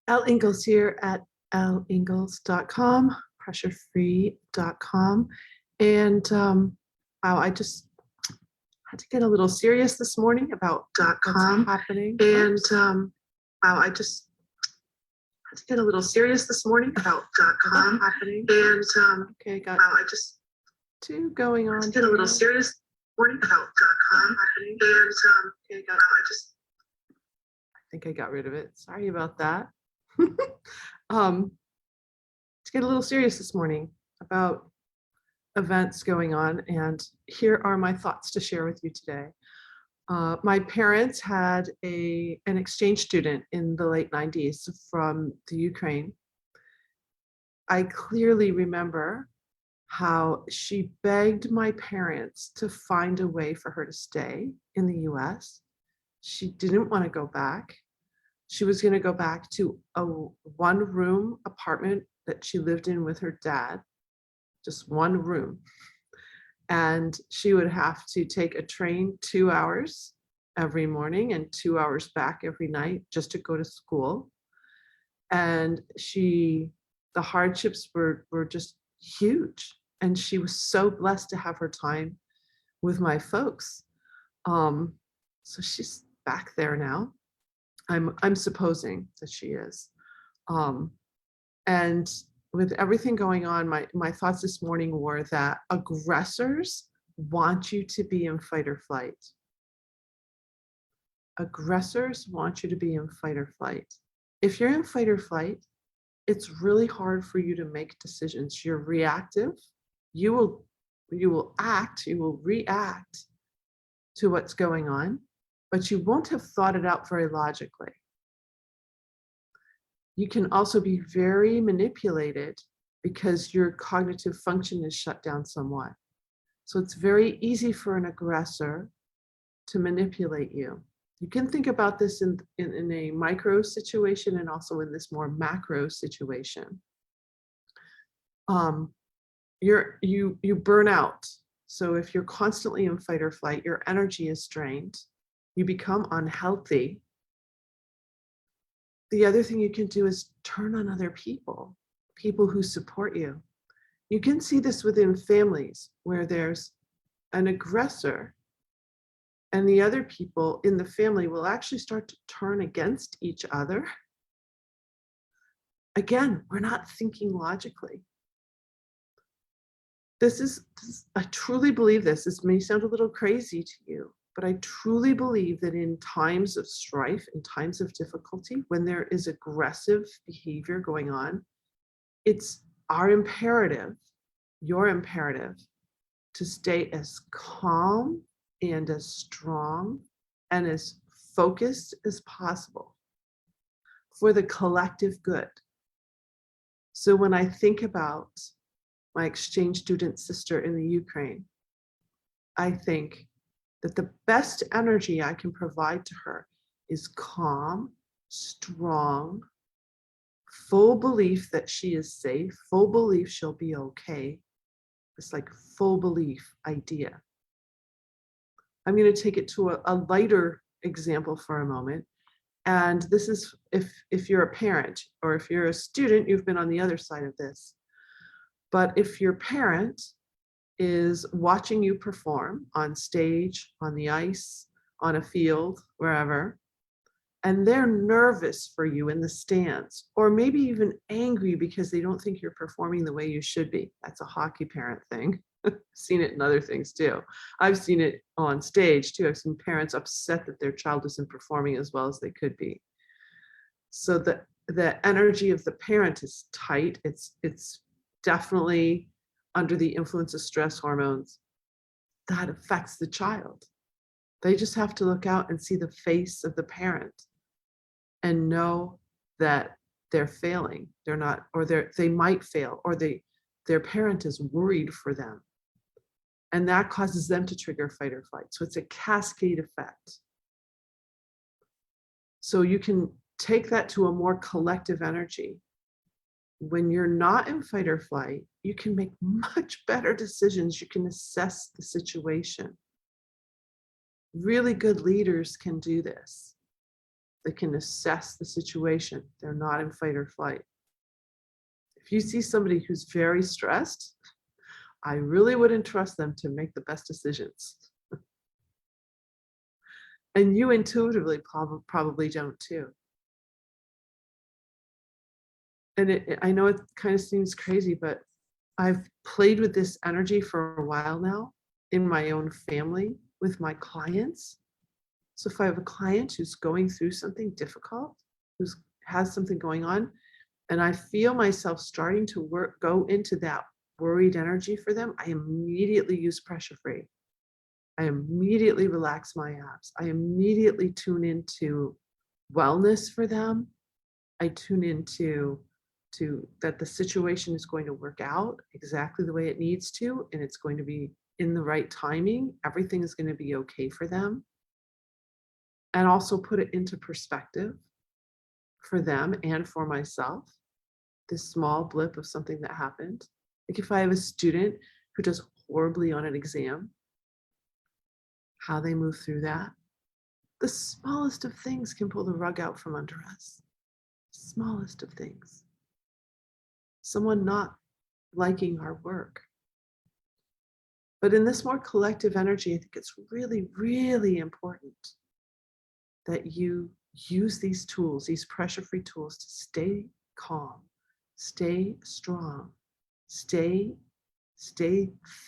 Elle Ingalls here at elleingalls.com, pressurefree.com. And wow, I just had to get a little serious this morning about what's happening. And wow, I just had to get a little serious this morning about what's happening. And okay, got wow, I just two going on. Get a little serious this morning about happening. And okay, got wow, I think I got rid of it. Sorry about that. To get a little serious this morning about events going on, and here are my thoughts to share with you today. My parents had an exchange student in the late 90s from the Ukraine. I clearly remember how she begged my parents to find a way for her to stay in the US. She didn't want to go back. She was going to go back to a one-room apartment that she lived in with her dad, just one room. And she would have to take a train 2 hours every morning and 2 hours back every night just to go to school. And the hardships were just huge. And she was so blessed to have her time with my folks. So she's back there now. I'm supposing that she is. And with everything going on, my thoughts this morning were that aggressors want you to be in fight or flight. Aggressors want you to be in fight or flight. If you're in fight or flight, it's really hard for you to make decisions. You're reactive. You will react to what's going on, but you won't have thought it out very logically. You can also be very manipulated because your cognitive function is shut down somewhat. So it's very easy for an aggressor to manipulate you. You can think about this in a micro situation and also in this more macro situation. You burn out. So if you're constantly in fight or flight, your energy is drained. You become unhealthy. The other thing you can do is turn on other people who support you. You can see this within families where there's an aggressor and the other people in the family will actually start to turn against each other. Again, we're not thinking logically. I truly believe this. This may sound a little crazy to you, but I truly believe that in times of strife, in times of difficulty, when there is aggressive behavior going on, it's our imperative, your imperative, to stay as calm and as strong and as focused as possible for the collective good. So when I think about my exchange student sister in the Ukraine, I think that the best energy I can provide to her is calm, strong, full belief that she is safe, full belief she'll be okay. It's like full belief idea. I'm going to take it to a lighter example for a moment. And this is if you're a parent or if you're a student, you've been on the other side of this. But if your parent is watching you perform on stage, on the ice, on a field, wherever, and they're nervous for you in the stands, or maybe even angry because they don't think you're performing the way you should be. That's a hockey parent thing. I've seen it in other things too. I've seen it on stage too. I've seen parents upset that their child isn't performing as well as they could be. So the energy of the parent is tight. It's definitely under the influence of stress hormones. That affects the child. They just have to look out and see the face of the parent and know that they're failing. They're not, or they might fail, or their parent is worried for them. And that causes them to trigger fight or flight. So it's a cascade effect. So you can take that to a more collective energy. When you're not in fight or flight, you can make much better decisions. You can assess the situation. Really good leaders can do this. They can assess the situation. They're not in fight or flight. If you see somebody who's very stressed, I really wouldn't trust them to make the best decisions. And you intuitively probably don't too. And I know it kind of seems crazy, but I've played with this energy for a while now in my own family with my clients. So if I have a client who's going through something difficult, who's has something going on, and I feel myself starting to go into that worried energy for them, I immediately use pressure free. I immediately relax my abs. I immediately tune into wellness for them. I tune into that the situation is going to work out exactly the way it needs to, and it's going to be in the right timing. Everything is going to be okay for them. And also put it into perspective for them and for myself. This small blip of something that happened. Like if I have a student who does horribly on an exam, how they move through that. The smallest of things can pull the rug out from under us. Smallest of things. Someone not liking our work. But in this more collective energy, I think it's really, really important that you use these tools, these pressure-free tools, to stay calm, stay strong, stay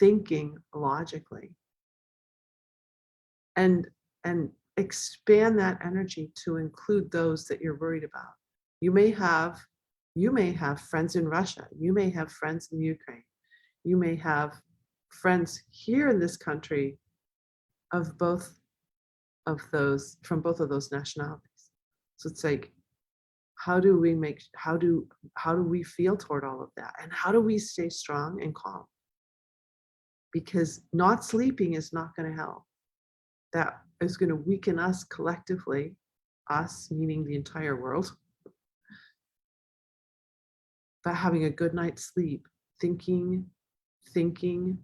thinking logically, and expand that energy to include those that you're worried about. You may have friends in Russia, you may have friends in Ukraine, you may have friends here in this country of both of those, from both of those nationalities. So it's like, how do we feel toward all of that? And how do we stay strong and calm? Because not sleeping is not going to help. That is going to weaken us collectively, us meaning the entire world. But having a good night's sleep, thinking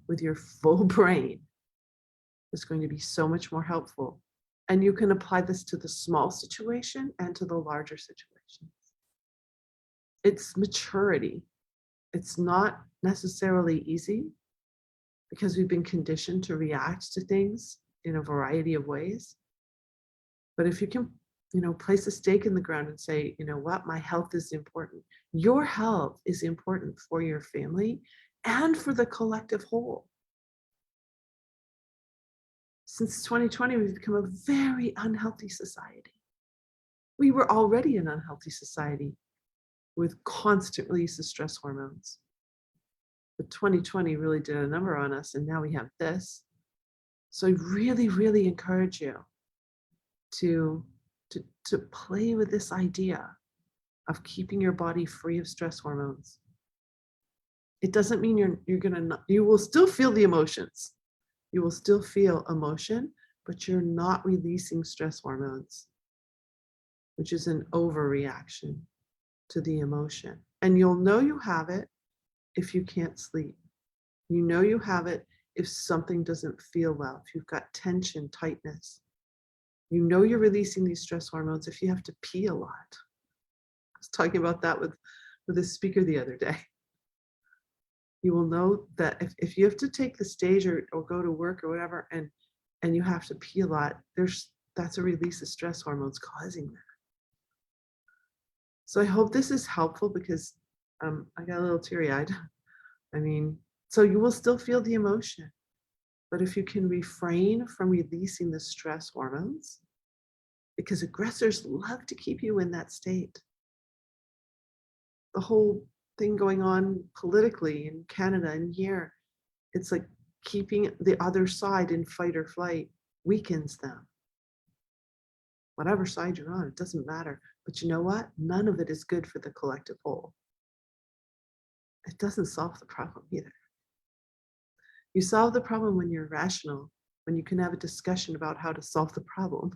with your full brain is going to be so much more helpful. And you can apply this to the small situation and to the larger situations. It's maturity. It's not necessarily easy because we've been conditioned to react to things in a variety of ways. But if you can, place a stake in the ground and say, you know what, my health is important. Your health is important for your family and for the collective whole. Since 2020, we've become a very unhealthy society. We were already an unhealthy society with constant release of stress hormones. But 2020 really did a number on us, and now we have this. So I really, really encourage you to play with this idea of keeping your body free of stress hormones. It doesn't mean you will still feel the emotions. You will still feel emotion, but you're not releasing stress hormones, which is an overreaction to the emotion. And you'll know you have it if you can't sleep. You know you have it if something doesn't feel well, if you've got tension, tightness. You know you're releasing these stress hormones if you have to pee a lot. I was talking about that with a speaker the other day. You will know that if you have to take the stage or go to work or whatever, and you have to pee a lot, that's a release of stress hormones causing that. So I hope this is helpful because I got a little teary-eyed. So you will still feel the emotion, but if you can refrain from releasing the stress hormones, because aggressors love to keep you in that state. The whole thing going on politically in Canada and here, it's like keeping the other side in fight or flight weakens them. Whatever side you're on, it doesn't matter. But you know what? None of it is good for the collective whole. It doesn't solve the problem either. You solve the problem when you're rational, when you can have a discussion about how to solve the problem.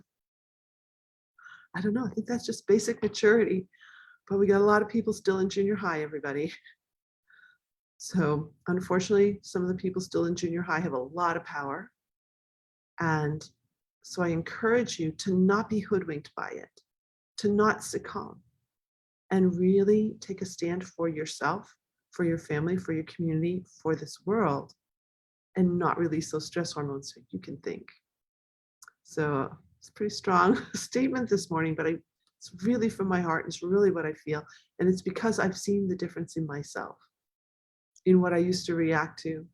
I don't know, I think that's just basic maturity, but we got a lot of people still in junior high, everybody. So unfortunately, some of the people still in junior high have a lot of power. And so I encourage you to not be hoodwinked by it. to not succumb and really take a stand for yourself, for your family, for your community, for this world, and not release those stress hormones so you can think. So it's a pretty strong statement this morning, but it's really from my heart. It's really what I feel. And it's because I've seen the difference in myself, in what I used to react to,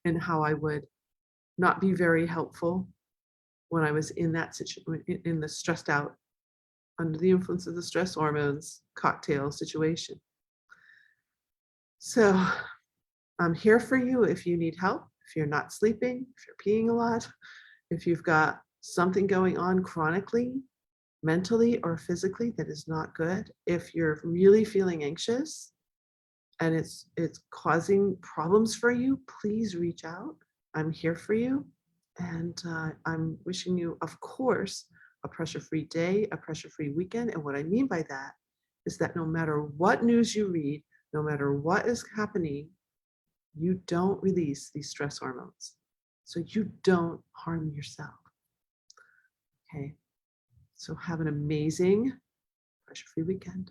and how I would not be very helpful when I was in that situation, in the stressed out, under the influence of the stress hormones cocktail situation. So I'm here for you if you need help, if you're not sleeping, if you're peeing a lot, if you've got something going on chronically, mentally or physically that is not good, if you're really feeling anxious and it's causing problems for you, please reach out. I'm here for you. And I'm wishing you, of course, a pressure-free day, a pressure-free weekend. And what I mean by that is that no matter what news you read, no matter what is happening, you don't release these stress hormones. So you don't harm yourself. Okay. So have an amazing pressure-free weekend.